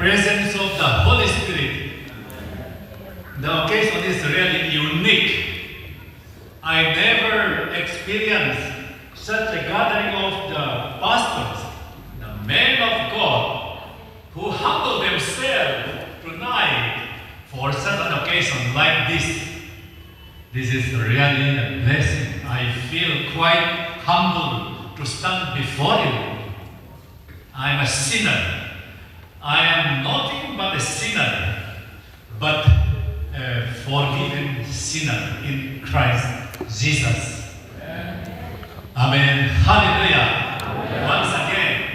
presence of the Holy Spirit. The occasion is really unique. I never experienced such a gathering of the pastors, the men of God, who humble themselves tonight for such an occasion like this. This is really a blessing. I feel quite humble to stand before you. I am a sinner. I am nothing but a sinner, but a forgiven sinner in Christ Jesus. Amen. Hallelujah. Amen. Once again,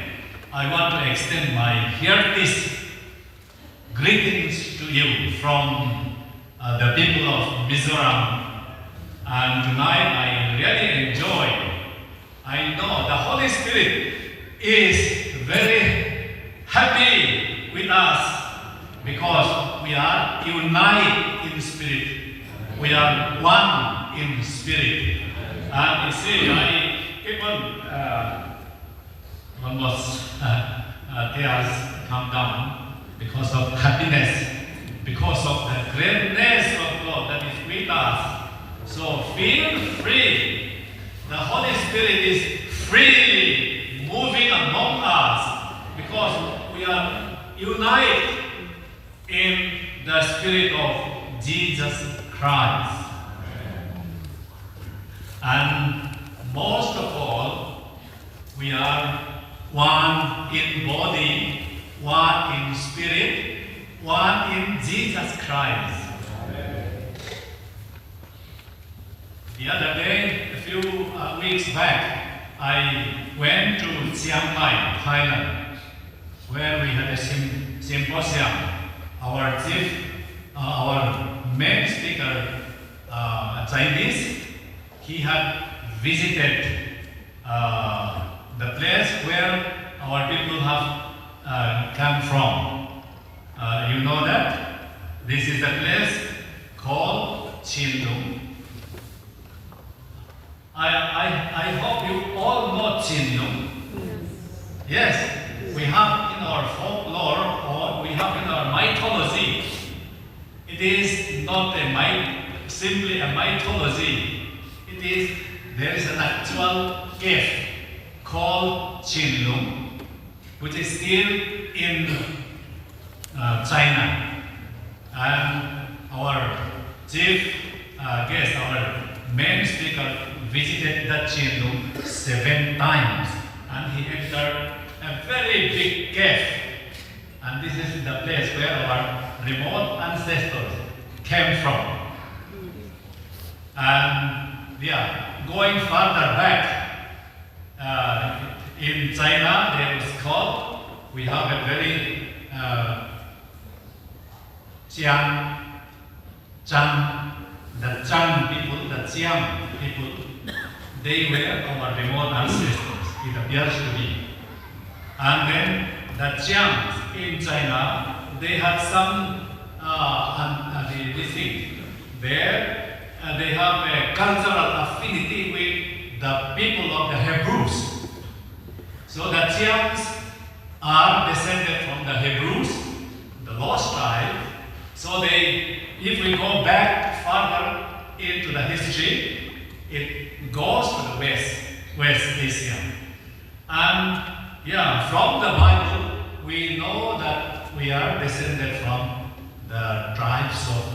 I want to extend my heartiest greetings to you from the people of Mizoram. And tonight I really enjoy. I know the Holy Spirit is very happy with us because we are united in spirit. We are one in spirit. And you see, I even almost tears come down because of happiness, because of the greatness of God that is with us. So feel free. The Holy Spirit is freely moving among us because we are united in the Spirit of Jesus Christ. And most of all, we are one in body, one in spirit, one in Jesus Christ. The other day, a few weeks back, I went to Chiang Mai, Thailand, where we had a symposium. Our main speaker, Chinese, he had visited the place where our people have come from. You know that? This is a place called Chin. I hope you all know Chin. Yes, we have in our folklore or we have in our mythology. It is not simply a mythology. There is an actual gift called Chin, which is still in China. And our chief guest, our main speaker, visited the Chin 7 times, and he entered a very big cave. And this is the place where our remote ancestors came from. And going further back, in China, there is called, we have a very the Zhang people, the Xiang people, they were our remote ancestors, it appears to be. And then the Xiangs in China, they had some there they have a cultural affinity with the people of the Hebrews. So the Xiangs are descended from the Hebrews, the lost tribe. So if we go back further into the history, it goes to the West Asia. And from the Bible, we know that we are descended from the tribes of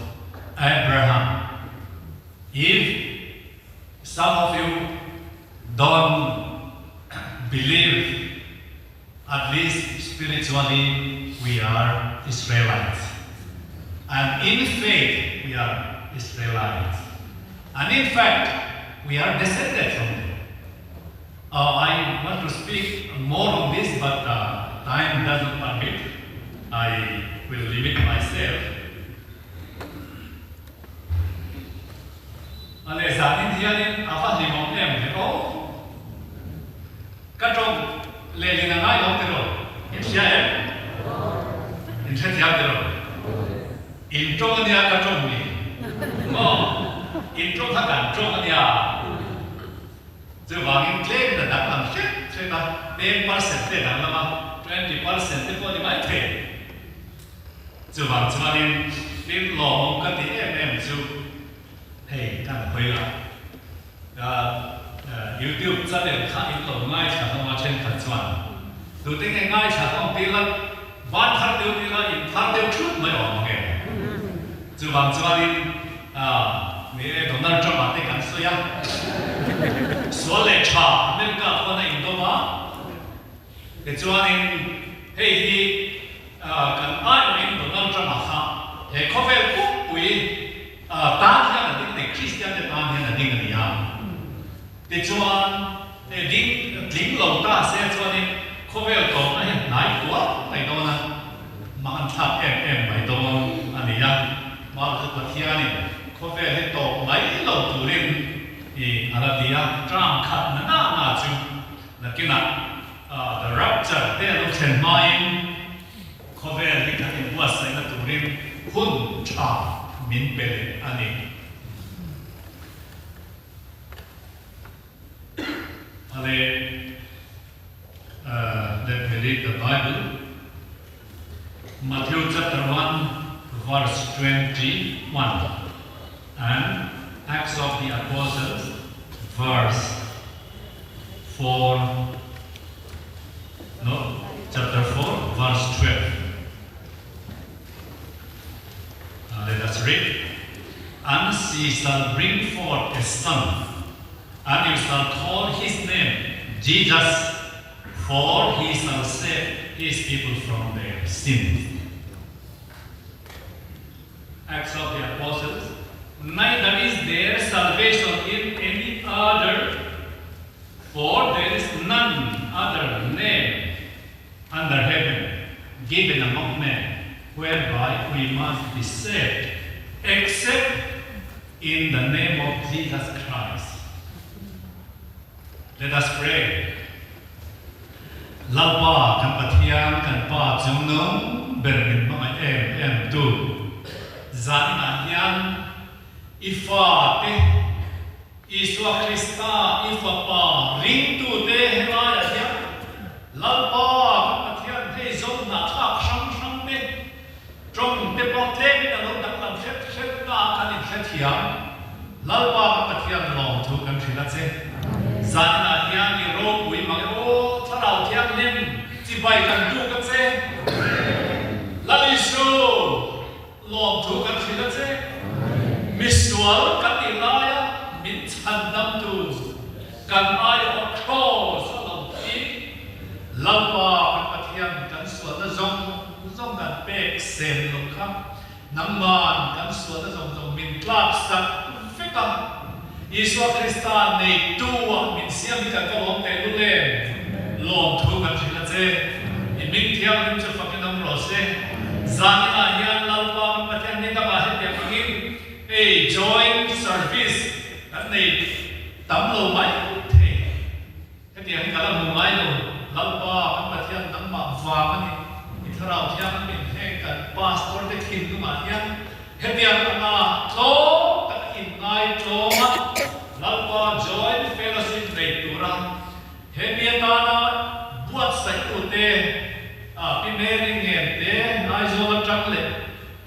Abraham. If some of you don't believe, at least spiritually, we are Israelites. And in faith, we are Israelites. And in fact, we are descended from them. I want to speak more on this, but time doesn't permit. I will limit myself. Ale zanin hianin apa limong tero. Katong lelina ngai long tero. Insia Insia tero. Intro dia katong ni. Intro hakan intro dia. Wangin claim the Dakam ship, 10% 20% the body might trade. 就往这里，你老蒙个的em就，嘿，干会了。YouTube 真係睇到挨查到我千พันวันดูได้ง่ายๆ查到ปีละวันทัดเดียวปีละอีกทัดเดียวชุดไม่ออกไงจู่วันจู่วันนี่โดนัลด์ทรัมป์มาได้กันสุดยังส่วนเล็กชาอเมริกาคนในอินโดมาแต่จู่วันนี้เฮ้ยกันไอ้เนี่ยโดนัลด์ทรัมป์มาค่ะเฮ้ยเขาเป็นผู้ป่วยตาที่นั่นดิ้งคริสเตียนที่ตาที่นั่นดิ้งกันยังแต่ชวนดิ้งหลงตาเสียชวนนี่เขาเวลตรงไหนตัวไหนตัวนะมันทับไม่ตรงอันนี้ยังมาคือปัจจัยนี่เขาเวลให้ตรงไหนเราตัวเรื่องอะไรดีอ่ะจ้างขัดน่าจูนักกินอ่ะthe rapture แต่เราเช่นไม่เขาเวลที่กันว่าใส่ในตัวเรื่องหุ่นชามินเป็นอันนี้ Let me read the Bible. Matthew chapter 1, verse 21, and Acts of the Apostles, chapter 4, verse 12. Let us read. And she shall bring forth a son, and you shall call his name Jesus, for he shall save his people from their sins. Acts of the Apostles. Neither is there salvation in any other, for there is none other name under heaven given among men whereby we must be saved, except in the name of Jesus Christ. Let us pray. Lapa kan pathian kan pa jungnom bermin mga em tu. Zan na yan ifa te Iswa Krista ifa pa ring tu te helaya ya. Lapa kan pathian te zom na thak shang te. Trong te pa te na lo dak lam shet na kan shet ya. Lapa kan pathian long tu kan thila che. Zan na yan ni ro pui ma o tharau thiam lim chi bai kan tu kan che. Lalisu long tu kan thila che. Miswal kan ilaya min chandam tu kan ai o cross along ti lapa kan pathian kan suat na zong kan pek sen lo kha namman kan suat na zong min tlap sat fika Iswa Krista nei tuwa min siam ka kolom te lule long thu kan thila che in min thiam nim chu fakin am ro se zanina hian lalpa pathian ni ta ba he te pagin a joint service that nei tam lo mai the cái tiếng cái là mùng mai rồi lalpa kan pathian tam ma va mani itharau thiam min he kan pastor te khin tu ma hian he tiang na tho Nai Choma, Lalpa joint fellowship Reitura, Hemiatana, buat Sakute, Pimerin Hente, Nai Zola Changle,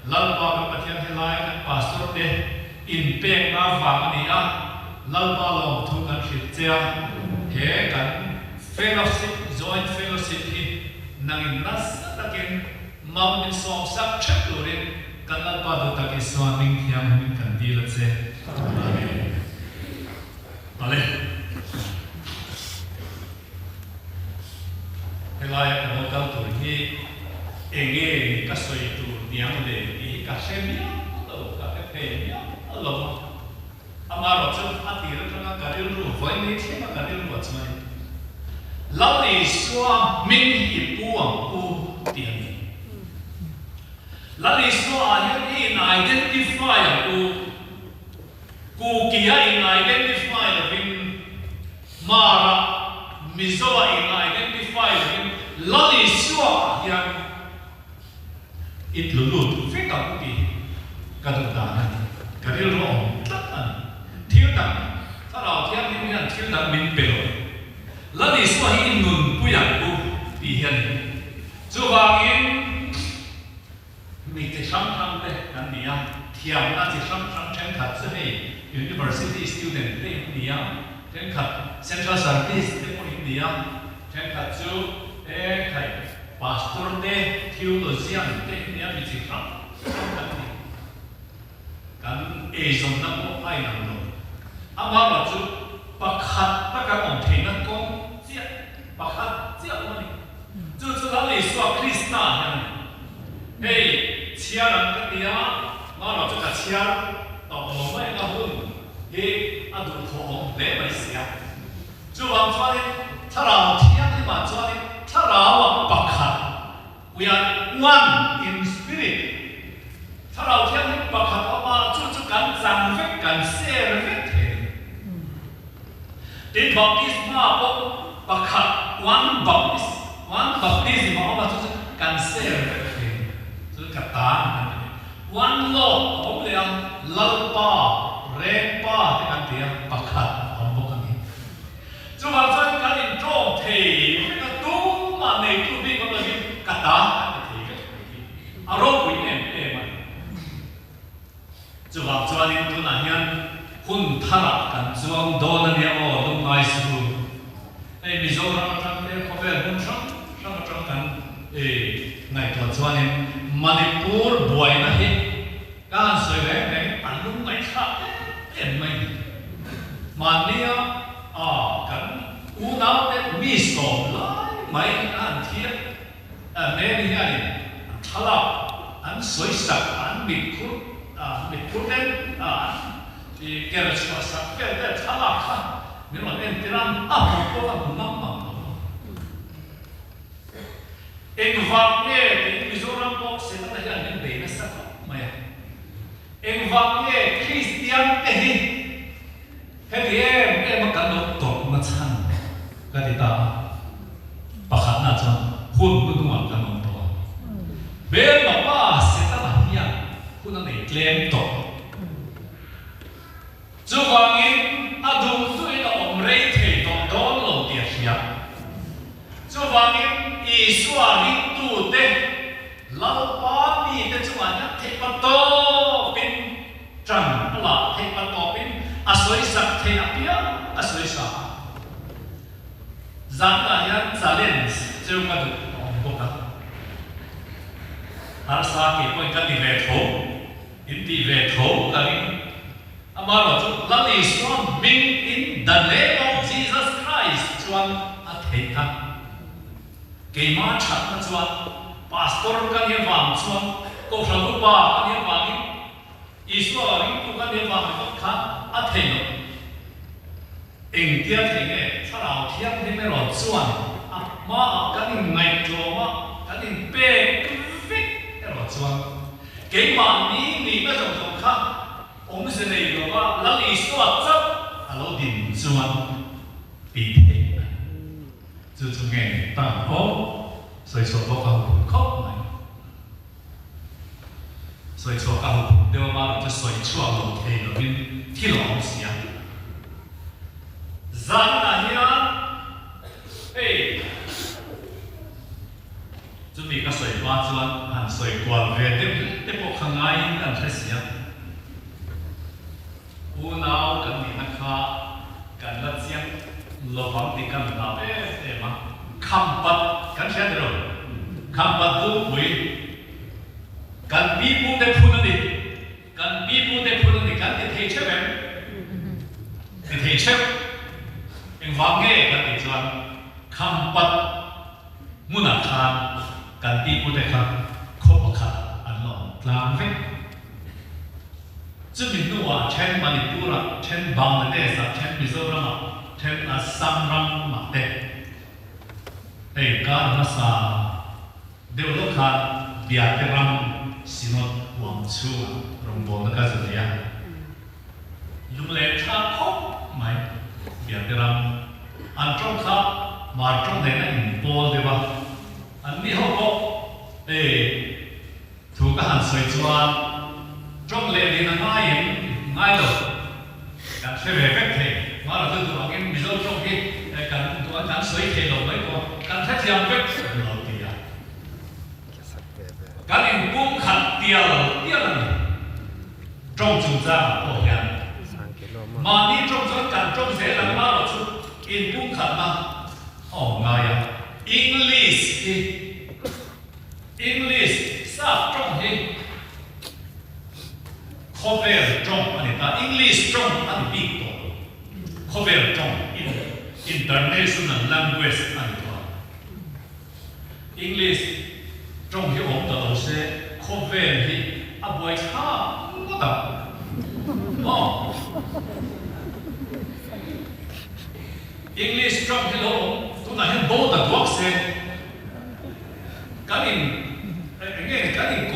Lalpa Kapatian Helai and Pastor De, in Pek Vamania, Lalpa Long Tukan Shitia, Hegan, fellowship, joint fellowship, Nanginas, again, Mountain Song Sap Chaplurin, Kanalpa Dutaki Swaning Hiam Kandila Se. Amen. Ale. Helai kan kal tu hi enge kasoi tu niang le hi ka semia lo ka pemia lo amaro chu ati ro kana karil ru vai ni thema karil ru chmai lau ni swa min hi puang u tiani lau ni swa hi in identify u Ku kia in identify in Mara Mizoa in identify in Lali Sua yang it lulut fika pi kadutana kadil rom tatan thiu tan sarau thiam ni han thiu tan min pelo Lali Sua hi nun puyang ku pi hian chu wangin mi te sang đấy cái gì à thiam là chỉ sang trên khát chứ hay university student đấy gì à trên khát central service đấy cũng gì à trên khát chú cái pastor đấy theologian đấy gì à bị chỉ sang cái Asian nó có ai làm rồi ama mà chú bác khát tất cả ông thầy nó con giết bác khát giết mà đi chú là lấy số Krista này hey chia làm cái gì á mà nó chú cả chia tao không phải là hôn hey anh đủ thổ để mà xia chú làm cho đi thà là thiên đi mà cho đi thà là bác khát we are one in spirit thà là thiên đi bác khát mà chú cần giảng phép cần share phép đến baptisma có bác khát one baptism mà chú cần share chú cả ta one Lord ông liền lalpa repa thì anh tiếng bác khát ông bốc anh chú bảo cho cái gì trong thì cái tu mà này tu biết có gì cả ta thì à rồi quý em mà chú bảo cho anh tu là hiện hun thara kan chuang don ania o dum ngai su ei mizoram tang te khover hun sang kan ngai to chuan Manipur buai na hi kan soi ve ne palung ngai kha em mai mania kan u nau te mi so lai mai an thia ne ni ani thala an soi sak an mi khut den thì cái là chúng ta cái là khá là khá nếu mà em thì làm có là một năm mà em vang nghe thì Mizoram box sẽ là cái anh để nó sắc mày em vang nghe Christian thì em mà cần được tốt mà chăng cái gì ta bác khát na chăng hôn cũng không cần được tốt bên mà ba sẽ là hiện hôn là để claim tốt chú vang in adum tu in om rei thei dom don lo tia hia chú vang in isua ri tu te lau pa mi te chu anya thei pa to pin trăng la thei pa to pin asoi sak thei apia asoi sa zang la yan zalen chu ka du om bo ka har sa ke poi ka ti ve tho in ti ve tho ka ri amaro chu lali swam being in the name of Jesus Christ chuan a theita keima chat na chuan pastor kan ye wang chuan ko phrabu pa kan ye wang iswa ring tu kan ye wang ko kha a theino eng tia thenge charao thiam ni me ro chuan a ma kan ngai tlo ma kan pe vik ro chuan keima ni ma jong jong kha ông sẽ này rồiว่าแล้วอีสวัสดิ์จับเราดิ่งชวนปีเองจู่ๆไงต่างโอ้สวยชวเขาครบไหมสวยชวเขาเดี๋ยวมาจะสวยชั่วเราเทเราเป็นที่เราเสียจังนะเฮียเอ้จะมีก็สวยกว่าชวนหันสวยกว่าเวทเด็กพวกข้างในนั่นใช่เสียu nau kan ni nakha kan la chiang lo bang ti kan na be ma khampat kan sia ro khampat du pui kan bi pu de phun ni kan bi pu de phun ni kan ti thei che ben ti thei che eng wang ge kan ti chuan khampat munakha kan bi pu de kha khop kha an lo tlang ve chứ mình nuôi trên Manipur, trên Bangladesh, trên Mizoram, trên Assam mà thế, đây cả nó sa đều lúc khác Biaksiama xin Hoàng Chu rong bồn cái gì vậy? Dùng lệ cha khóc mày Biaksiama anh trong khác mà trong này là in bồn đấy ba anh đi học đây thu cái hàng sợi chuan trong lệ thì là ngay rồi cả sẽ về phép thể mà là tôi bảo cái ví dụ trong cái cần tôi ăn sấy thể đầu mấy con cần thách theo phép đầu tiên cái này cũng khát tiền trong chúng ta mà có hiện mà đi trong chúng ta trong thế là mà là chút in cũng khả năng ngay à English sao trong he cover trong anh ta English trong anh bị to cover trong international language anh ta English trong he ông ta đâu sẽ cover he avoid ha what the English trong he lo tu na he bo ta box se cái này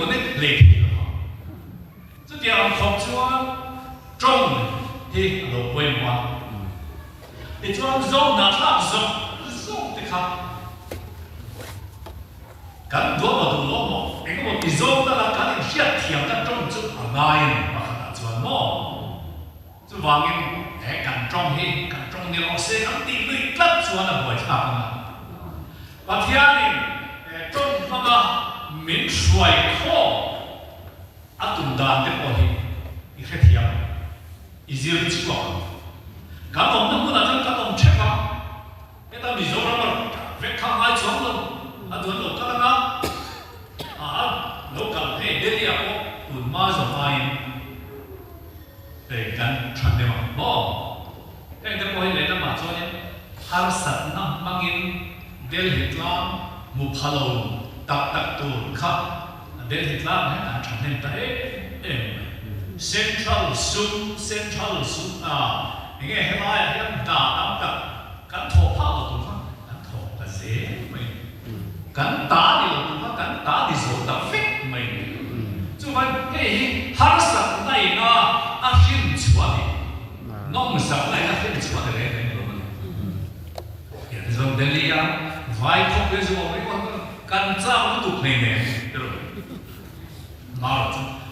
connect lệ chứ điều học cho trong thì nó quên quá thì cho dâu nó tháp dâu thì khác cái đó mà tụi nó mà cái một cái dâu đó là cái này rất thiệt cái trong chút ở ngay mà khá cho nó chứ vàng cái trong nhiều học sinh ăn tiền lưỡi rất cho nó bồi tháp và thứ hai trong mga min suai ko atun dan te po hi I khethia izir chwa ka tom na muna kan ka tom cheka eta mi zora mar ve kha mai chong lo adun lo ka na local he deli ako un ma zo mai te kan chan de ma bo te po hi le na ma cho ne har sat na mangin del hitlam Mupalo tak tu khắp đến Việt Nam hay là trong nền tảng Central Sum nghe hay nói là đa đa cắn thổ phao là tụi nó cắn thổ là dễ mình cắn tá thì là tụi nó cắn tá thì số ta phết mình chứ vậy hey har sắc này nó phim chua đi nông sắc này là phim chua đấy hiện giờ Delhi vai không biết gì mà căn trao nó tụt này nè được mà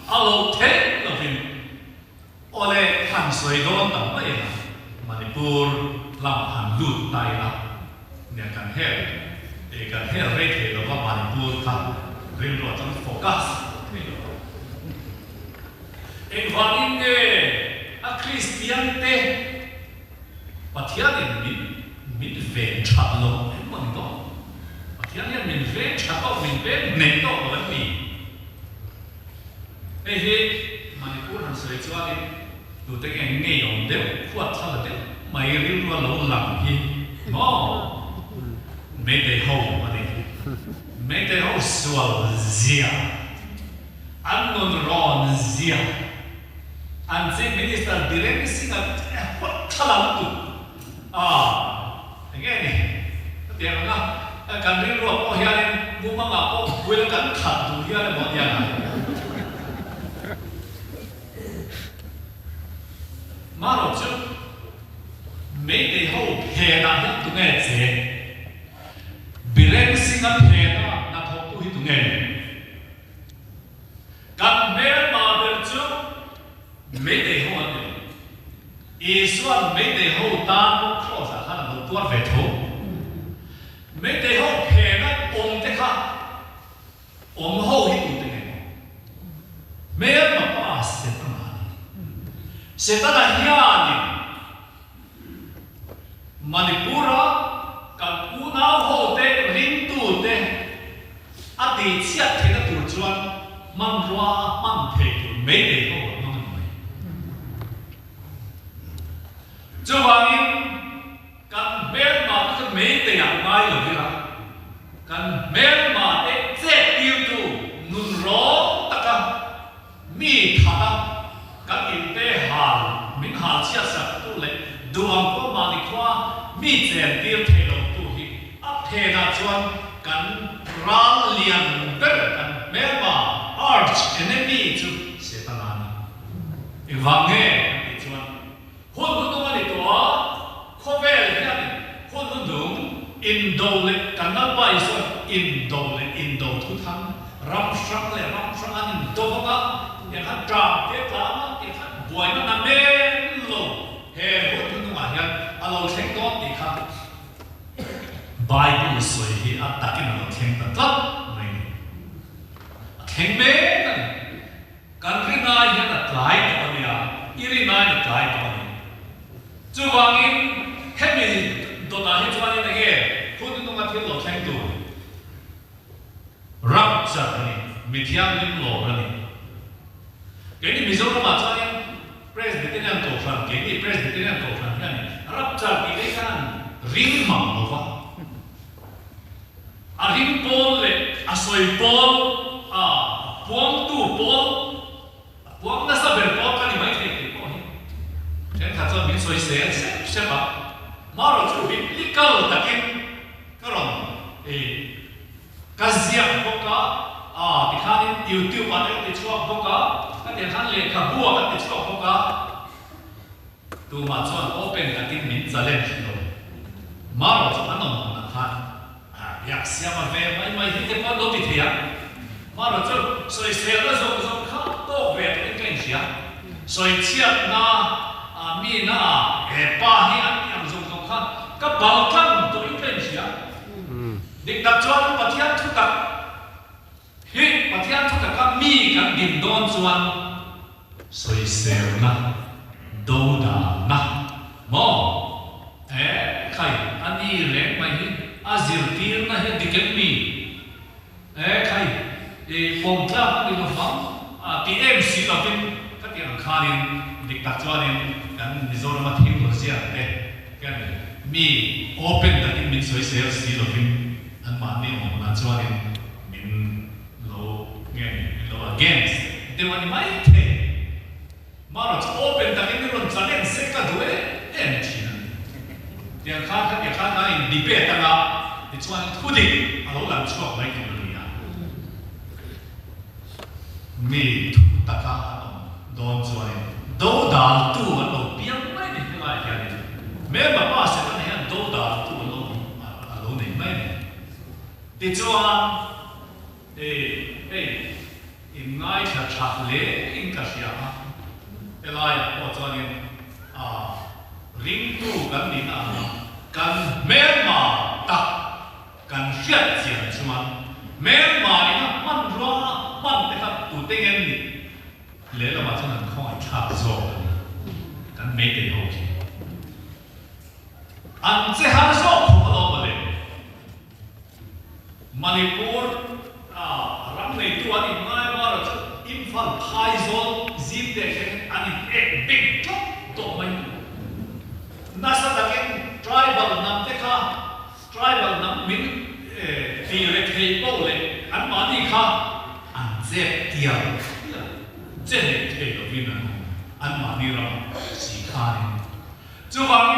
alo thế là vì ole hàng suy đó tầm vậy là Manipur làm hàng lụt tay là nè cần hết để cần hết rate thì nó có Manipur khăn riêng rồi trong focus em vào in Christian te và thiệt thì mình về chặt luôn em mà đó thì anh em mình về chặt đó mình về nền đó là gì thế Manipur hàng sợi cho đi tụi tôi nghe ông đều quát thằng là đều mày riêng qua lâu làm gì mà mấy đại hậu mà đi mấy đại hậu sual zia anh non ron zia anh sẽ minister direct sinh là quát thằng là tụi nghe này tiếng là cần riêng rồi có hiện mua mang ngọc có quên cắn khẩn tụi hiện là bọn nhà mà rồi chứ mấy cái hậu hè là hết tụi nghe gì bị lên sinh ăn hè là thuộc tụi tụi nghe cần mấy mà được chứ mấy cái hậu này Israel mấy cái hậu ta cũng khó là khá là một tuần về thôi mấy cái hậu hè nó ôm thế khác ôm hậu hết tụi nghe mấy mà ba sẽ ta là Manipura kan unau ho te ring tu te ati chiat the na tur chuan man rua man the tu me de ho man mai chuwangin kan mer ma ka me te yang mai lo dira kan mer ma te che tiu tu nun ro taka mi khata kan in te hal min hal chia sa tu le duang ko ma ni kwa mi chen tiêu thể lộ tu hi áp thể na chuan kan ral lian ver kan mema arch enemy chu setanani evange chuan hon hon ma ni to khovel ya ni hon hon dung indole kan na bai so indo thu thang ram sang an do ga ya kan tra te ta ma ya kan buai na me lo he hon hon ma ya alo theng đó thì khác Bible soi hi atakin alo theng ta tlap mai theng me kan ri na ya na tlai iri nai na tai to ni chu wangin hemi do na he chuan ni ge khun nu ma thil lo thleng tu rap cha ni mithiam lim lo ra ni ke ni mizoram ma chuan Presbyterian ko fan ke ni Presbyterian ko fan ni rap cha ki le kan ring mam lo wa a ring pol le a soi pol a puang tu pol puang na sa ber pol ka ni mai ke ko ni chen kha chuan min soi se se ba ma ro chu biblical takin karon ka ziak ko ka ti khanin YouTube ate ti chuak ko ka ti khan le kha bua ka ti chuak ko ka tu ma chuan open takin min challenge lo ma ro chu anom na khan biaksiama ve mai hi te pa do ti thia ma ro chu soi se la zo kha to ve te ken sia soi chiat na mi na e pa hi an yang zo kha ka bal kan to i ken sia dik tak chuan pathian thu tak hi pathian thu tak ka mi kan din don chuan soi se na do da na mo khai ani le mai hi azir tir na he diken mi khai phong tla ni lo fam TMC ka pin ka ti ang khanin dik tak chuanin kan mizoram ma thim lo sia kan mi open da in min soi se si lo pin an ma ni mo na chuanin min lo nge lo against de wani mai the maro open da in ron challenge se ka due en thina dia kha na in debate na ti chuan khudi alo lam chuak mai tu ni ya mi thu ta ka don chuan do dal tu an lo piang mai ni ma ya ni me ba pa se ta ne do dal tu lo alo nei mai ni ti chuan in ngai tha thak le in ka sia elai o chuan ring tu kan ni na kan merma tak kan hiat chian chuan merma ina man ro man te ka tu te ngen ni le la ma chuan khoi tha zo kan me te ho ki an che han zo khu lo ma le Manipur ram nei tu ani mai ma ro Imphal phai zon zim de ani big top to mai nasa takin tribal nam te kha tribal nam min ti le thei ko le an ma ni kha an ze tia ze ne thei lo vin an ma ni ra si kha ni chu wang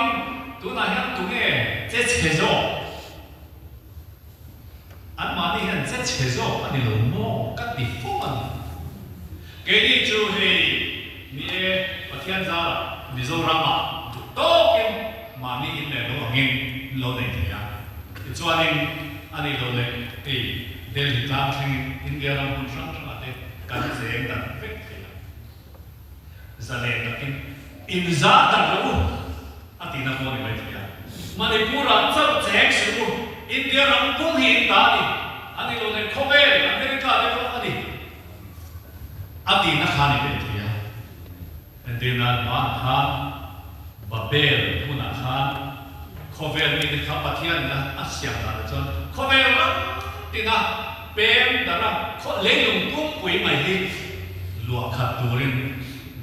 tu na hian tu nge che che zo an ma ni hian che che zo ani lo mo ka ti fo an ke ni chu hei ni pathian za mizoram ma token mani in le lo ngin lo nei thia chuanin ani lo le delhi tlang thing india ram kun sang sang ate kan zeng dan vek thia zale takin in za da lo atina ko ni mai thia manipura chau chek su india ram kun hi ta ni ani lo le khobe america le lo ani atina khani be thia endina ma ha Babel puna khan khovel mi kha pathian na asya na chon khovel na tina pem dara kho leung kum pui mai hi lua khat turin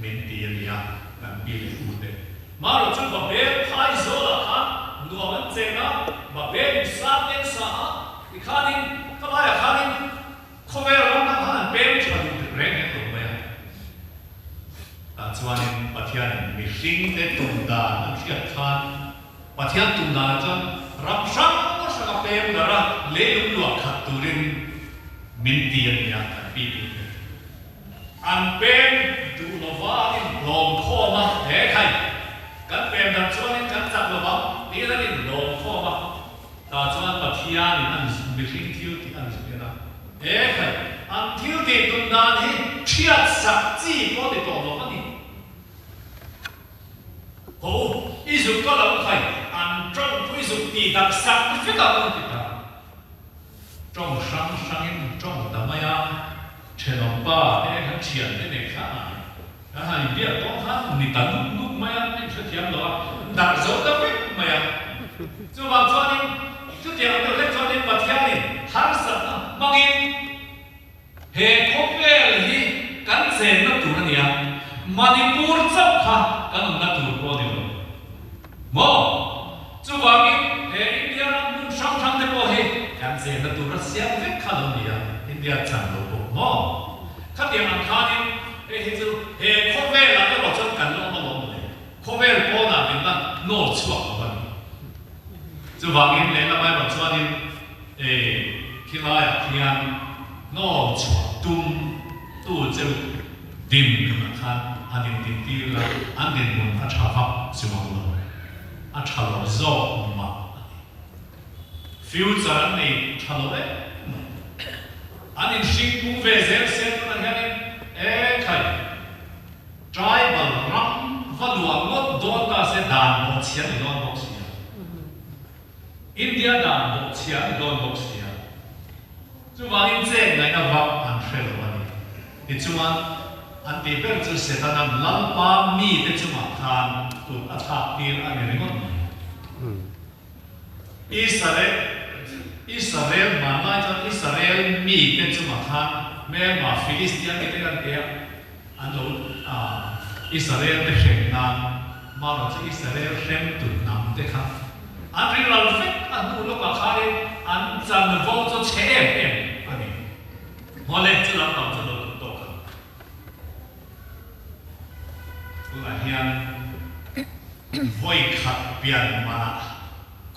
min tiria kan bi le ute maro chu Babel khai zo la kha nuwa man che na Babel sa ten sa ti khanin ka ba khanin khovel na khan pem chu reng to ba chuanin pathian mi hring te tum da na thiat khan pathian tum da chuan ram sang mo sa pem dara le lum lua khat turin min tian ya ka pi an pem du no wa in lom kho ma he khai kan pem da chuanin kan chak lo ba ni la ni lom kho ma ta chuan pathian an mi hring thiu ti an se na he khai an thiu ti tum da ni thiat sak chi ko ti to lo ani isu ko la khai an trong isu ti dak sak fi ka lo ti ta trong sang sang in trong da ma ya chen ba de han chian de ne kha cái hàng bia có hàng nị tận lúc mấy anh em xuất hiện đó đặt dấu đó biết mày à chú bảo cho nên chú tiền được lấy cho nên bật theo đi hắn sợ mang in hệ không về là gì cắn sen nó tụi nó nhỉ Manipur chấp ha cái nó tụi nó đi rồi mò chú bảo in hệ India nó muốn sang sang thế bao hệ cắn sen nó tụi nó xem vết khá là nhỉ India chẳng đâu mò các tiền ăn khá đi hệ chú hệ không về là cái bộ chân cắn nó lồng này không về là bao nào mình đang nổ chuột rồi chú bảo in lấy là bài bản cho nên khi lại khi ăn nổ chuột tung tu chú dim khan anh định đi là anh định muốn anh trả pháp chú mong lo anh trả lo zo mà future anh này trả lo đấy anh định sinh cũng về dễ xem nó là cái cái tribal ram và luồng ngót đón ta sẽ đàn một chiếc đón một chiếc India đàn một chiếc đón một chiếc chú bảo in dễ này là vọng anh phải lo thì chú anh đi bên chú sẽ ta nằm lăn pa mi để chú mặc khan tụt attack đi anh này ngon Israel mà nói cho Israel mi để chú mặc khan mẹ mà Philistine cái cái kia anh đâu Israel để xem nam mà nói cho Israel xem tụt nam để khăn anh đi làm phép anh đâu lúc mà khai anh chẳng vô cho trẻ em anh ấy họ lên chú làm cho nó là hiện voi khát biển mà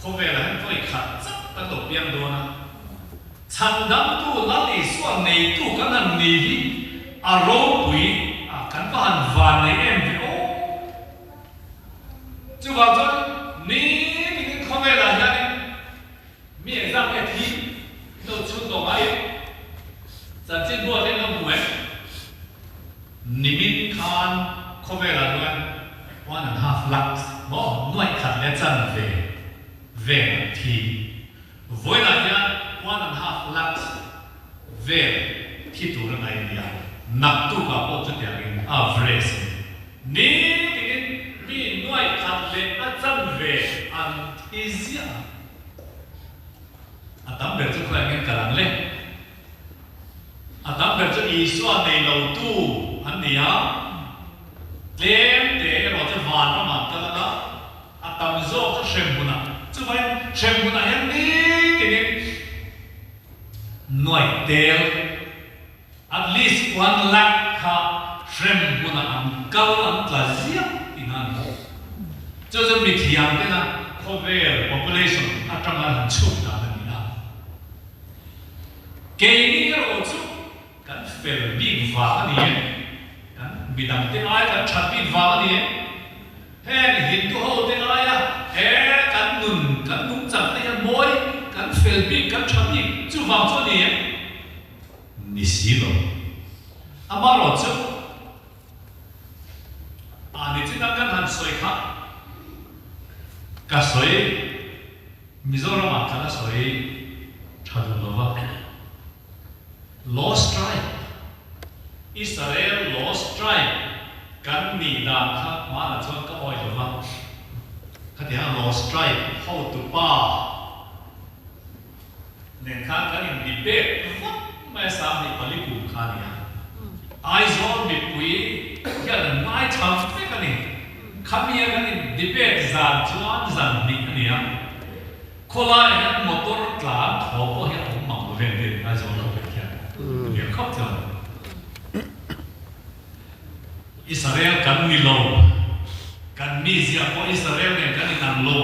không về là voi khát rất là đồ biển đó na chẳng đắm tu lá đi xuống này tu cái này đi à rô bụi à cái phần vàng này em thì ô chú bảo cho ní thì không về là hiện miệng ra cái thí nó chun đồ ấy chẳng trên bùa trên nó bụi nimin khan không về là luôn 1.5 lakhs mà nuôi khát lên chân về thì với là nhá 1.5 lakhs về thì tụi nó này nhá nạp tụ cả bộ cho tiền average ní cái mi nuôi khát lên chân về ăn thì gì à tạm biệt cho các anh cả lên à tạm biệt cho ý số này đầu tu anh nhỉ Lem để rồi cho vàng nó mà cái đó, à tầm zo cho xem bún à, chứ vậy xem bún à hiện đi cái này, nuôi tèo, at least 1 lakh ha xem bún à ăn cao ăn là gì thì năn, cho nên bị thiam cái na, cover population, à trong là chục đã là gì na, cái này rồi chứ, cái phải bị vàng đi bị đâm tên ai cái chặt bị vàng đi, hè Hindu hậu tên ai à, cái nung chặt tên môi, cái phèn bị cái chặt bị chú vàng cho đi, ni xí lo, à mà rồi chứ, à ni chỉ đang cái hàng soi khác, cái soi, Mizoram à cái soi, chặt được lo vợ, lost tribe. Israel lost tribe kan ni da kha ma la chon ka oi lo ma khatia lost tribe how to pa nen kha kan in debate ma sa ni pali ku kha ni ai zon mi pui ya la mai tham pe kan ni khamia kan in debate zan chuan zan ni ani ya khola ya motor tla tho ko ya ma ko ven de ai zon ko pe kya ya khop cha Israel kan ni lo kan mi zia ko Israel ne kan nang lo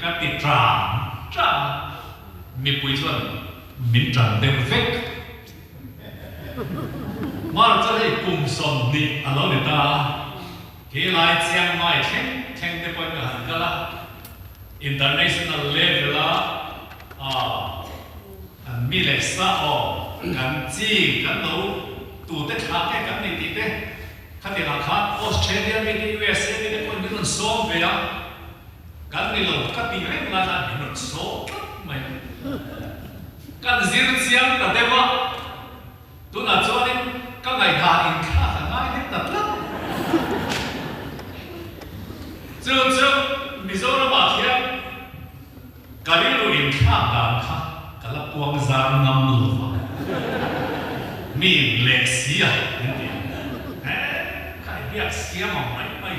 kan ti tra mi pui chuan min tran de vek mar cha hei kum som ni alo ne ta ke lai chiang mai theng de poi ka han kala international level an mi le sa o kan chi kan lo tu te tha ke kan ni ti te khát tiền khát Australia với USA với con những số về đó cái này là khát tiền hết là những số mày cái gì nó xiang là thế mà tôi là cho nên các ngày thà in khá là ngay hết tập lắm Mizoram here, Karilu in Kaka, Kalapuang Zarnam, me Lexia, Biaksiama, my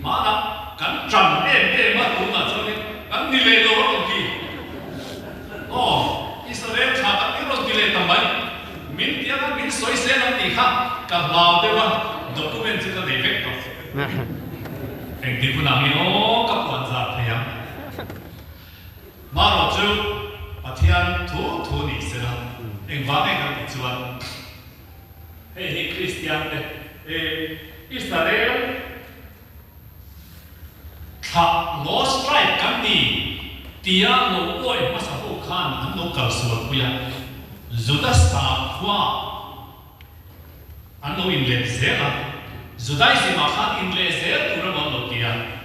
mother can jump in, can delay the oh, Israel Chaka, delay the money. Mintiana min soy sena tika kabao dewa dokumento ka defecto. Hindi ko namin kapuan sa kaya. Maro ju patian tu ni sila. Ang bagay ka ituan. Hey Christian Israel ka lost strike kami dia no oi masabu kan ano kalsuat kuya. Judas Takwa ano in lezera Judas si makan in lezer turun monotia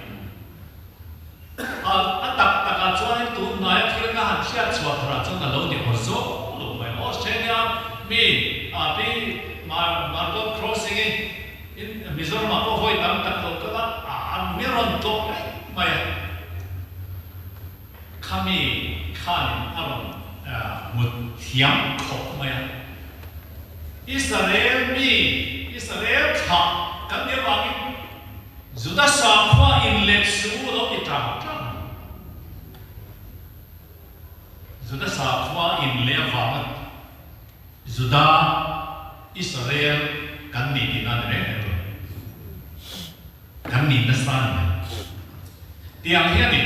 atak takatuan tu naik kira hansia cuaca jangan lalu dihoso lalu main Australia mi api margot crossing in Mizoram apa hoi tam tak tahu kata miron tu maya kami kan alam một hiếm khổ mà Israel thọ các địa phương dù ta sao qua in lịch sử đó thì chẳng dù ta sao qua in lễ vàng dù ta Israel kan đi đi nào đấy kan đi nó sang tiang hiền đi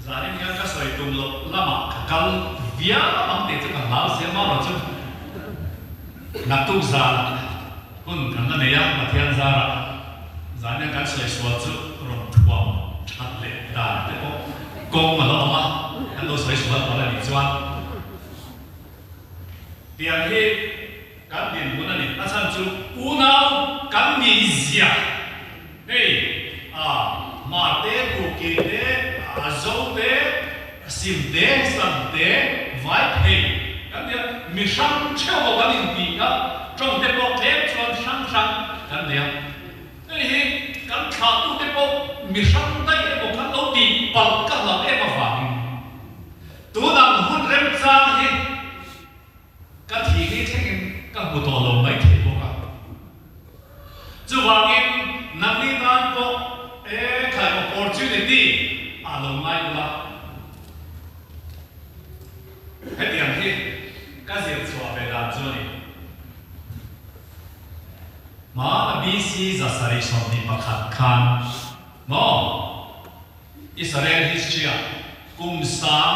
Zarin yang kasih itu lama kalau dia mampu itu kan lalu siapa macam natuk zara pun karena dia matian zara Zarin yang kasih suatu orang tua cantik dah itu kong malah apa kalau saya suatu pada dijual dia ini kan dia guna ni asal tu unau kan dia mate bukite azoude simde sante vai pei kan dia misang cheo kan in ka trong te po te chon sang kan dia kan kha tu te po misang dai po kan lo ti pal ka la e ma fa tu nang hun rem sang hi ka thi ni theng ka bu to lo mai the po ka chu wangin nami dan po kai opportunity along mai la hết điểm thì các việc xóa về làm cho này mà BC za sari som ni pakhat khan mo Israel history kum sam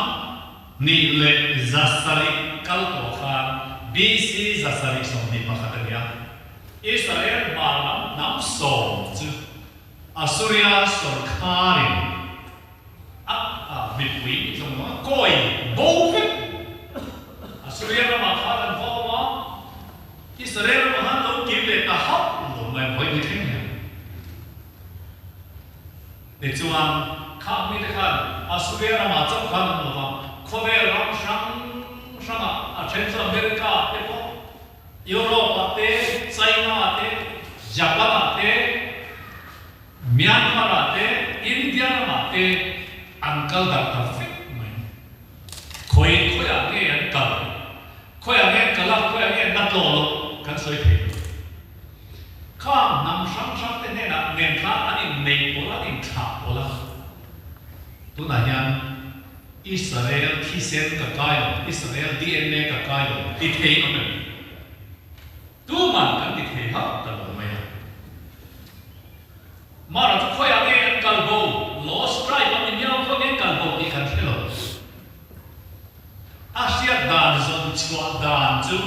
ni le za sari kal to khan BC za sari som ni pakhat ya Israel malam nam som chu Assyria sarkarin Bitwi semua koi bofit Assyria nama khadan fawa Israel nama lo kile tahap lo mai boy ni thengnya de chuan kami de khan Assyria nama chau khan lo khove ram sama Central America te po Europe te China te Japan te Myanmar te India te Uncle that perfect man. Koi ang uncle. Koi ang kalak koi ang natlo kan soi the. Kam nam sang te ne na nen kha ani nei pola in tha pola. Tu na yan Israel kisen ka kayo, Israel DNA ka kayo. Ti thei no men. Tu man kan ti thei ha ta lo mai. Mara tu koi ang uncle go. Lost tribe ang inyaw ko ng kalbo di kanilo. Asia dan zon chua dan ju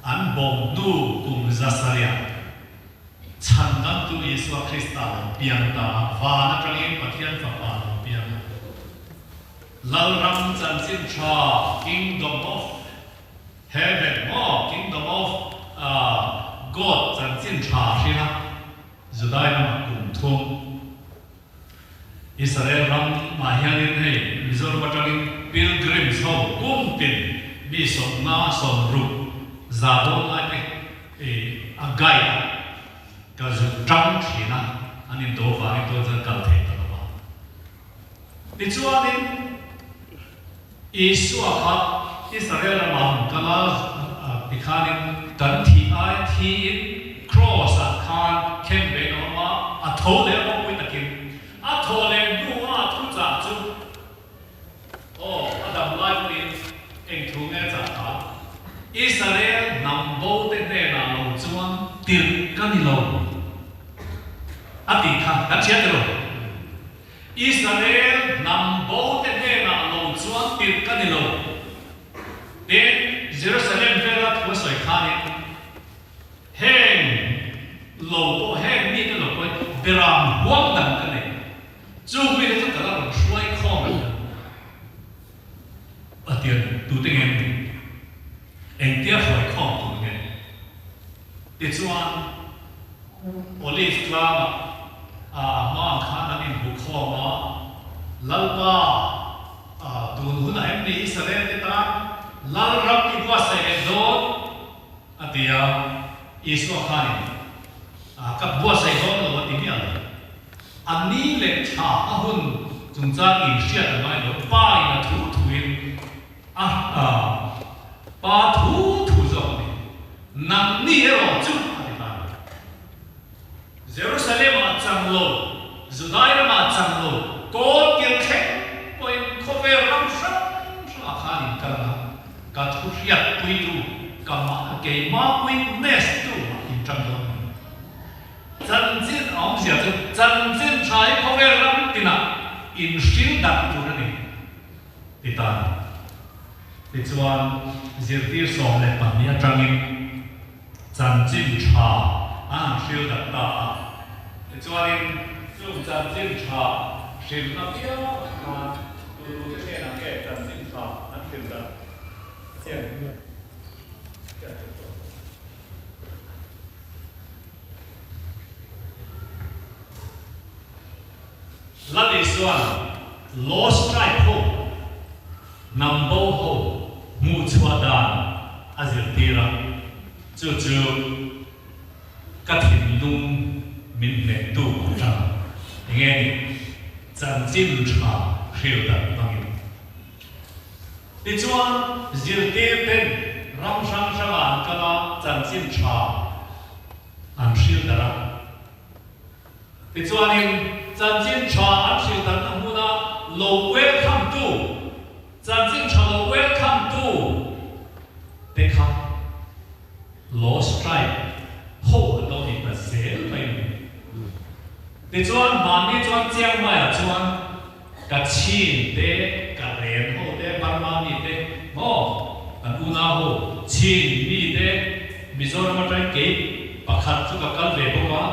an bom du kum zasaria. Chandan tu Yesus Kristus pianta va na trangin pathian fa pa pian. Lal ram chan sin cha kingdom of heaven mo kingdom of God chan sin cha shina. Zudai na kum thum Israel ram mahianin hai Mizoram batangin pilgrims ho kumpin bi som na som ru zadon ai agai cái sự trăng thì na anh em đồ vào anh tôi sẽ cần thể đó mà đi chúa đi Israel khác Israel là mà cái là bị khai cần thì ai thì cross khan khen về nó mà thâu lên ông quyết định thâu lên nu thu giả chú Adam lại đi anh thu nghe giả cả Israel nằm vô tên này là lâu chuan tiền cái gì lâu tiền khang đặt chết rồi Israel nằm vô tên này là lâu chuan tiền cái gì lâu đến Jerusalem về là thua sợi khang heng lâu bộ heng mi cái lâu coi beram hoang đằng cái này chú vì nó tất cả là xoay khom tiền tu tiếng anh tiếc hỏi không tụi nghe, để cho olive flower mà khá là nên bục kho mà lalpa tuần hôn em đi Israel để ta lal rap đi qua sẽ đốt thì Israel khai các bua sẽ đốt là what ý nghĩa anh đi lên cha hôn chúng ta in share cái này đó ba là thủ thuyền ba thủ rồi nằm đi ở chỗ Jerusalem mà chẳng lộ Judea mà chẳng lộ có tiếng khen có có vẻ răng sắc sao khá đi cả cả thủ hiệp quy tu cả mà cái mà quy nest tu in trong đó chân chính ông sẽ chân chính trái có vẻ răng tin à in siêu đặc tu này thì ta thì chuan diệt tiêu sòng lệ bản địa trang in chân chính trà anh siêu đặc ta thì chuan dùng chân chính trà siêu đặc tiêu mà tu cái này là cái chân chính trà anh siêu đặc là đi xuân lost tribe home number home mu chua dan azir tira chu các hình dung mình mẹ tu ra nghe đi chân chính trà hiểu được bao nhiêu đi xuân diệt tiêu tên ram sang sang an cái đó chân chính trà an hiểu được ra đi xuân chân chính trà an hiểu được anh muốn là low welcome to chân chính trà low welcome to để khám lost tribe hậu ở đâu thì là dễ vậy để cho anh mà đi cho anh giang mai à cho anh cả chín để cả rèn hậu để ban mai đi để ngõ anh u na hậu chín đi để bây giờ nó trái kế và khát cho cả căn về bông hoa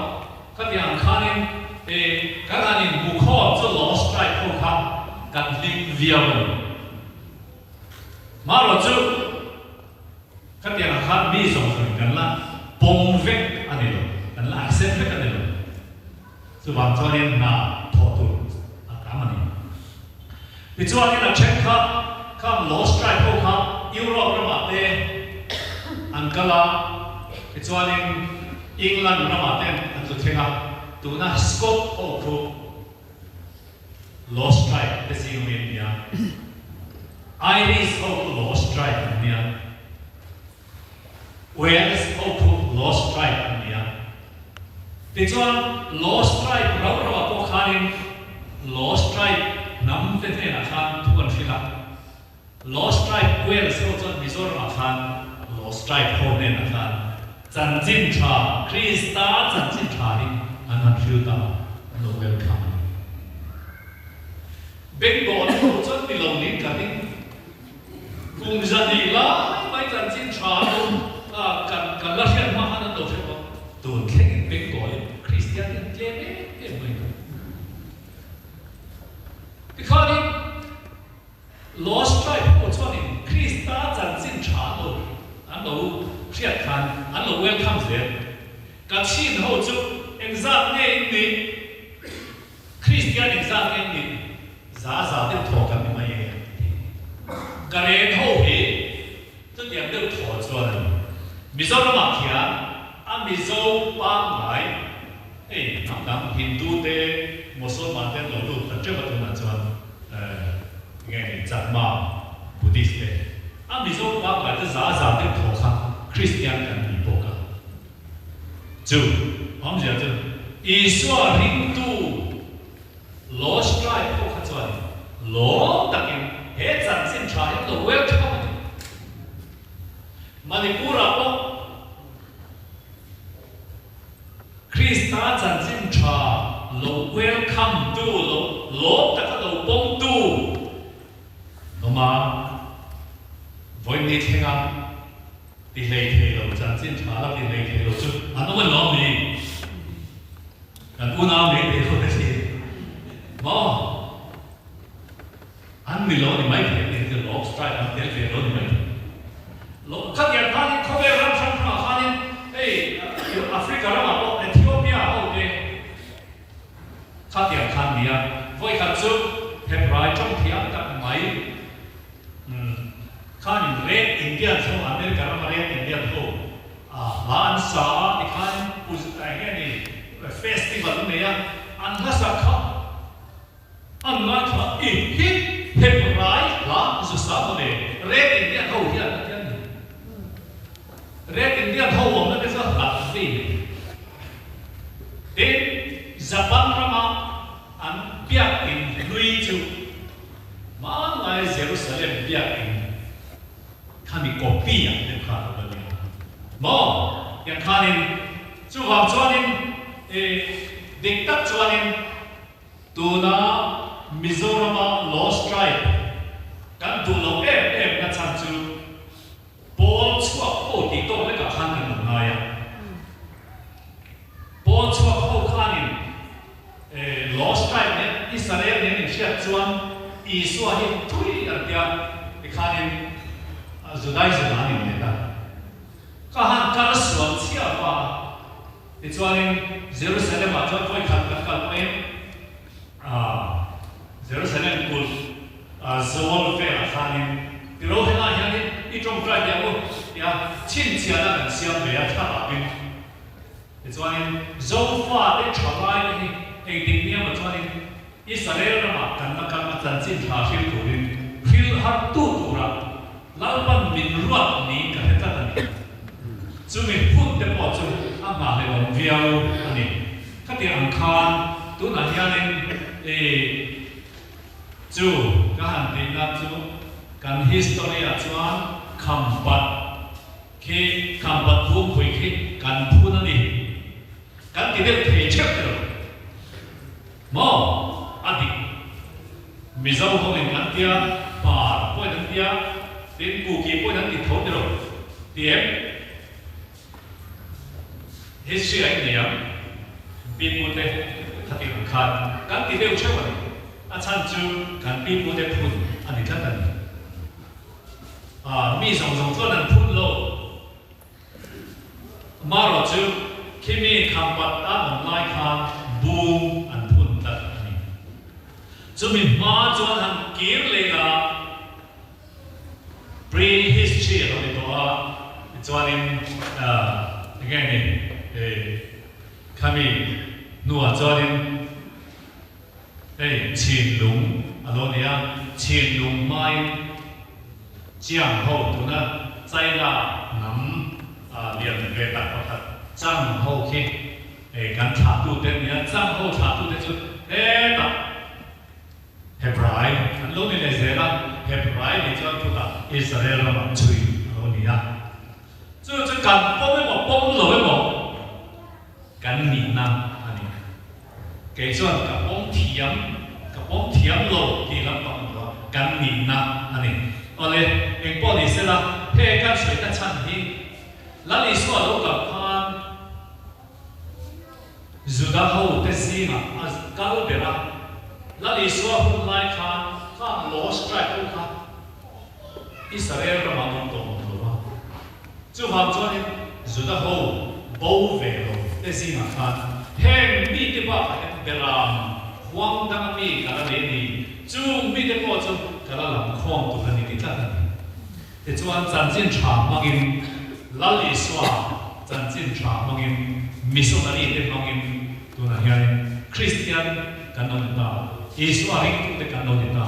các nhà khán nên các anh em buộc họ cho lost tribe hậu khám các linh viên mà rồi chứ các nhà khán mi giống như cái là bông vẹt anh ấy rồi cái là accept vẹt anh ấy rồi chứ bạn cho nên là thọ tu cảm ơn thì cho nên là check khám lost tribe hậu khám Europe nó mà thế anh cái là thì cho nên England nó mà thế anh tôi thấy là tu na Scott hậu khu lost tribe cái gì nguyên nhà Irish hậu khu lost tribe nhà Wales hậu khu lost tribe nhà thì cho lost tribe rau rau có khán lost tribe nắm thế thế là khán thu anh phi là lost tribe Wales hậu cho Mizoram là khán lost tribe hậu nên là khán chân chính trà Krista chân chính trà đi anh phiêu ta no welcome Bengal hậu cho bị lòng nín cả đi cùng gia đình lá mấy chân chính trà luôn cần là hiện mà hắn đâu phải không tuần khen Bengal Christian chế đấy cái mình cái khó đi lost tribe hậu cho nên Krista chân chính trà luôn anh đâu hiện khăn anh đâu welcome thế cả chín hậu cho exact nghe đi Christian exact nghe đi giá đến thọ cả mấy ngày cái này hậu hệ tất điểm đều thọ cho này Mizoram mà kia anh Mizoram ba ngày 人印度的、穆斯林的路路，这个都那种扎马、布迪斯的，你说把来的啥的头看 ，Christian 跟尼泊尔，就我们讲就，以说印度罗斯来不看做的，罗大概还展现出来的 welcome， 马尼布拉不。Krista 展现出路 welcome to 路大家路帮助，那么为你听啊，第雷铁路展现出了第雷铁路就，那么老米，不拿米的好的是，冇，米老你买铁的就老 strike 啊，铁铁老你买，老看见他靠边上上上看见，有 Africa 啦嘛。他点看你啊，会看出黑白中天的买，看red Indian 从阿美利加那 red Indian 后，蓝沙你看不是你 festival 那样，安那啥看，安那看黑白蓝是啥么的 red Indian 后天那样的 ，red Indian 后我们那个是蓝色的。Zaman Rama an biak in Luiju, mana Jerusalem biak in kami kopi yang dekat dengan. Mo yang kanin cuba cuanin diktat cuanin tuna Mizoram lost tribe kan tulo na chancu bol chua ko di to le ka kanin ngaya bol chua ko kanin lost tribe 呢，以色列人是专以色列推人家，你看呢，就来是哪里来的？看选票吧，你专耶路撒冷嘛，专会看耶路撒冷古，Zoll 费啊，看呢，比如那样的一种 tribe 呀，亲戚那个相对啊，差哪边？你专Zoll 法的出来的。定点嘛，做呢，以色列人嘛，干展现查修图的，修哈杜啦，老板民乱你干啥子呢？就咪混得不就嘛的龙标安尼，他哋人看都那样呢，就干定啦就干 history 啊，做combat，去 combat 不会去干铺那里，干啲咧提出的。mau adik misal kau dengan dia par kau dengan dia dan kuki kau dengan dia tahu dulu dia history ini ya bimu deh hati kan kan tidak ucap apa acan tu kan bimu deh pun adik kan mi song tu nan pun lo malu tu kimi kampat online kan boom就咪马转行建立啦 ，pre-history 嗰啲多啊，轉呢你看呢，kami nuah 轉呢，乾隆啊，嗰啲啊，乾隆買江後度呢，在那兩個大國的江後去，咁查到的呢，江後查到的就那。Hebrai, lo ni lezera Hebrai ni jual puta Israel lah macui, lo ni ya. So kan pom lo mo, kan ni na ani. Kecuali kan pom tiam lo di dalam pom kan ni na ani. Oleh yang polisi lah, kan sudah cantik. Lalu semua lo kan sudah tahu tesima, kalau berapa那你说后来看罗斯在后看，以色列人嘛都懂了吧？就反正呢，做得好，保卫了，这是嘛看，很密的话，别让荒唐密，给他连你，就密的话就给他人看都跟你的干的，这就按展现场嘛跟，那你说展现场嘛跟，米索那里的嘛跟。tu na hian Christian kan non ta Isu aring tu te kan non ta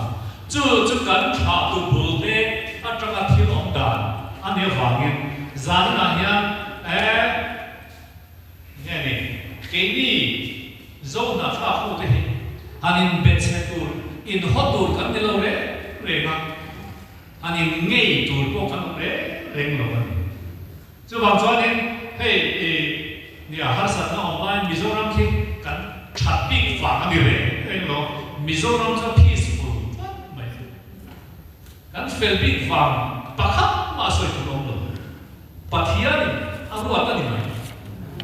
chu kan tha tu bul te atanga thil om dan ane wangin zan na hian nghe ni ke ni zo na kha khu te hanin betche tur in hotur kan ne lo re ma hanin ngei tur po kan re reng lo kan chu wang chuan in hey ni a har sa na online Mizoram ki kan chat big fa ani re reng lo Mizoram so peaceful mai kan fel big fa pakhat ma soi tu lo pathian aru ata ni mai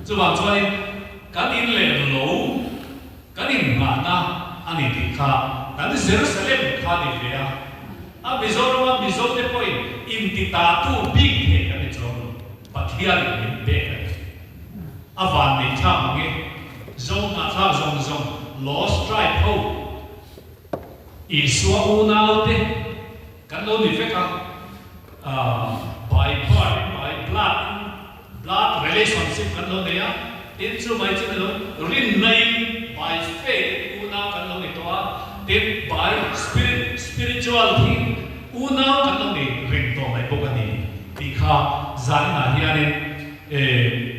chu wang chuan kan in le lo kan in ma na ani ti kha kan Jerusalem kha ni ve a Mizoram Mizo te point in ti ta tu big he kan ni chong pathian in be avan ni tham nge zong na tha zong lost tribe ho Iswa unau te kan lo ni fe ka by part by blood relationship kan lo ne ya tin chu mai chu lo rin nai by faith unau kan lo ni to a tin by spiritual thing unau kan lo ni ring to mai bo kan ni ti kha zan na hian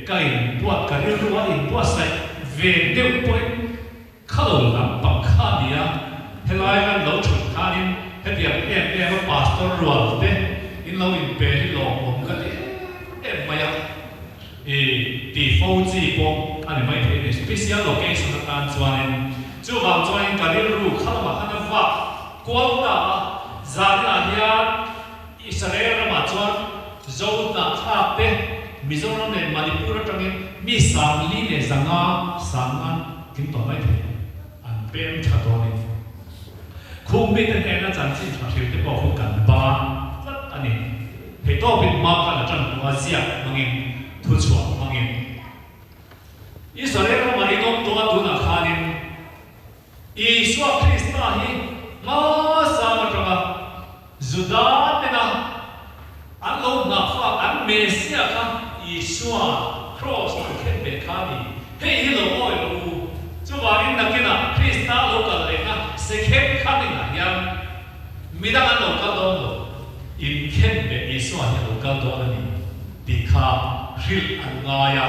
kai buat ka ri ruwa in buat sai ve de point khalo lam pam kha dia helai kan lo chut kha nin he pastor rual te in lo in pe hi lo om ka te maya ti fo ji po ani mai the special location kan chuan chu wang chuan ka ri ru khala ma khana wa kwal ta zana hian Israel ma chuan zo na tha te Mizoram ne Manipur atangin mi samli ne zanga sangan kin to mai the an pem tha to ni khum mi ten ena chan chin tha thil te ko hu kan ba tat ani he to bin ma ka la chan wa zia mangin thu chua mangin Israel ma ri nom to tu na khanin Iswa Krista hi ma sa ma tanga Juda te na an lo na fa an Mesia ka Iswa cross to ken be khani hey hello oi lu chu warin na kina Krista local le na se ken khani na yang midang an local do in ken be Iswa he local do ani dikha ril an ngaya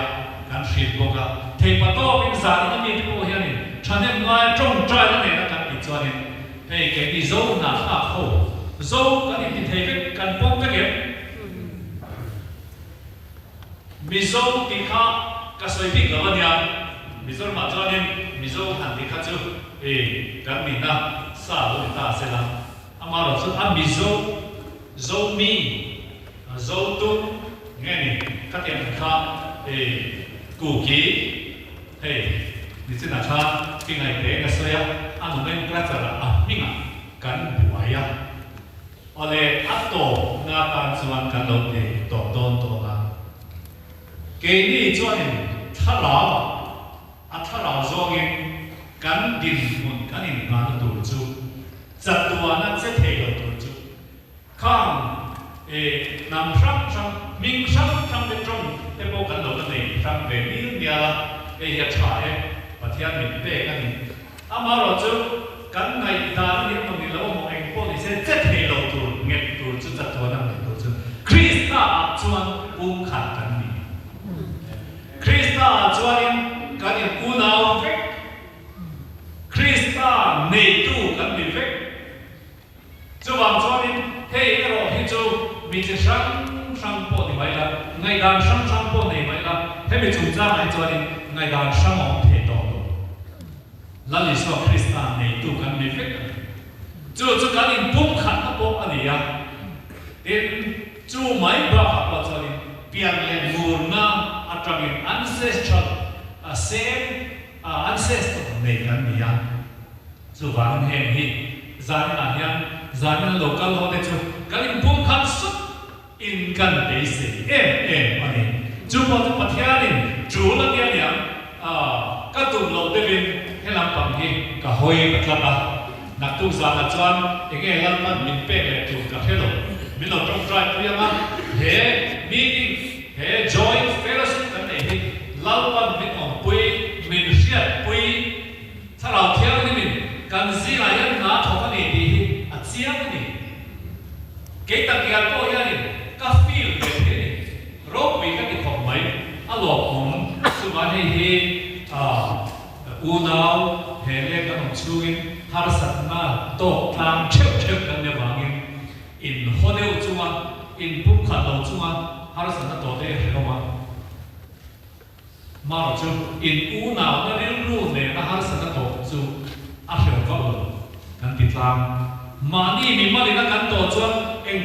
kan ril boka thei pa to bin za na mi ti ko hian ni chanem ngai trong trai na ne na kan ti chuan ni hey ke ni zo na kha kho zo kan ti thei ve kan pom ve ge Mizo tikha kasoi big lawanya Mizo ma chuanin Mizo han tikha chu kan mi na sa lo ta se la amaro chu a Mizo zo mi zo tu nge ni ka tiam kha ku ki ni china kha ki ngai te na soya anu men klachara a minga kan buaya ole atto na kan chuan kan lo te to don to la cái này cho nên thà lão do cái cán đình nguồn cán đình ngàn tổ chức giật tua nó sẽ thể hiện tổ chức không nằm sang mình sang bên trong cái bộ cán đầu cái này sang về miếng nhà cái hiện tại và thiên mình về cái này mà rồi chứ cán này ta những đồng nghiệp lâu một anh cô thì sẽ thể hiện tổ nghiệp tổ chức giật tua năng tổ chức Krista chuan khả cán Krista chuanin kanin unau vek Krista nei tu kan mi vek chuwang chuanin hei ero hi chu mi che sang po ni mai la ngai dan sang po nei mai la he mi chung cha mai chuanin ngai dan sang ong the to la li so Krista nei tu kan mi vek chu kanin pum khat po ani ya tin chu mai ba pa chuanin pian le murna atangin ancestral same ancestor nei kan nia chu wang he hi zan na hian zan local ho te chu kan pum khat sut in kan be se ani chu pa chu pathianin chu la nia nia ka tu lo te bin helam pam hi ka hoi patlapa nak tu za na chuan enge lam man min pe le tu ka hello min lo trong trai priama he meeting he joint fellowship kan nei hi lau pan min on pui min riat lột mùng chú bạn hi u nào hệ lệ các ông chú in har sát na tổ tam chép cái này vàng in hotel chú anh in bút khát đầu chú anh har sát na tổ đấy hiểu không mà chú in u nào nó đến luôn này nó har sát na tổ chú hiểu không kan ti tlam mani mi mali na kan to chuan eng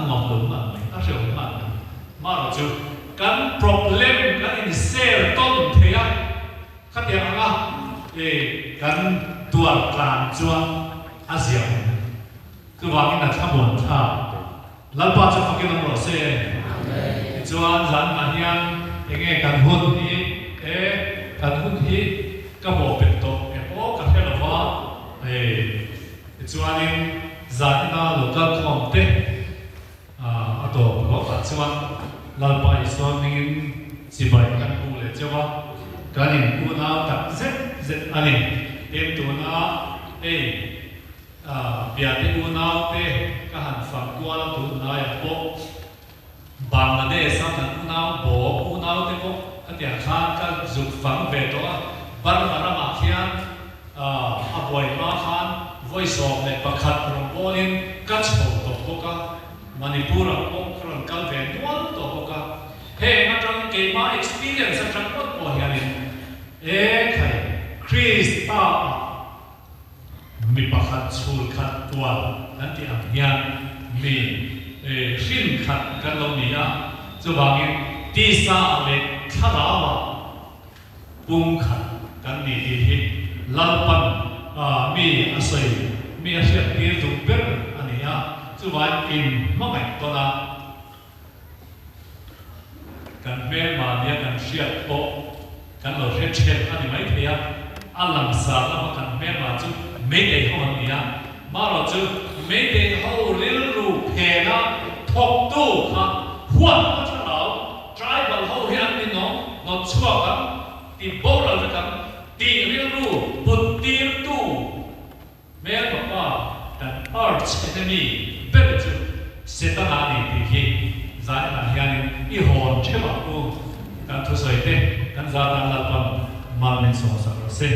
nuam lo ma a reu ma ro chu kan problem kan in share ton thea khatia anga kan tuar tlan chuan a ziam ku wangin na thamon tha lalpa chu fakin ro se chuan zan ma hian enge kan hun hi ka bo pet to ka helawa chuanin zanina local comte ato ko ka chuan lalpa iswan ning sibai kan pu le chawa kanin una tak zet ani em tu na biate una te ka han fam kwala tu na ya po Bangladesh sa kan una te ko atia khan ka zuk fam ve to barmara ma khian aboy ma khan voice of the pakhat from polin kachho to poka manipura ko kron kalve dual to poka he atang ke ma experience atang ko hianin khai krista mi pakhat chul khat tual anti amhian mi shin khat kalonia chuwangin tisa le thalawa pum khat kan ni hi lalpan mi asai mi asia tir du ber ania chuwan in mangai tola kan me ma dia kan siat po kan lo re chet ani mai thea alam sa la kan me ma chu me de ho ania ma ro chu me de ho lil ru phe na thok tu ha huan ma cha lao tribal ho hian ni no chua ka ti bo la ka ti lil ru put tir tu me pa dan arch enemy better setana ni ti hi zai na hian I hon chema ko kan thu soi te kan za dan la pam mal men so sa se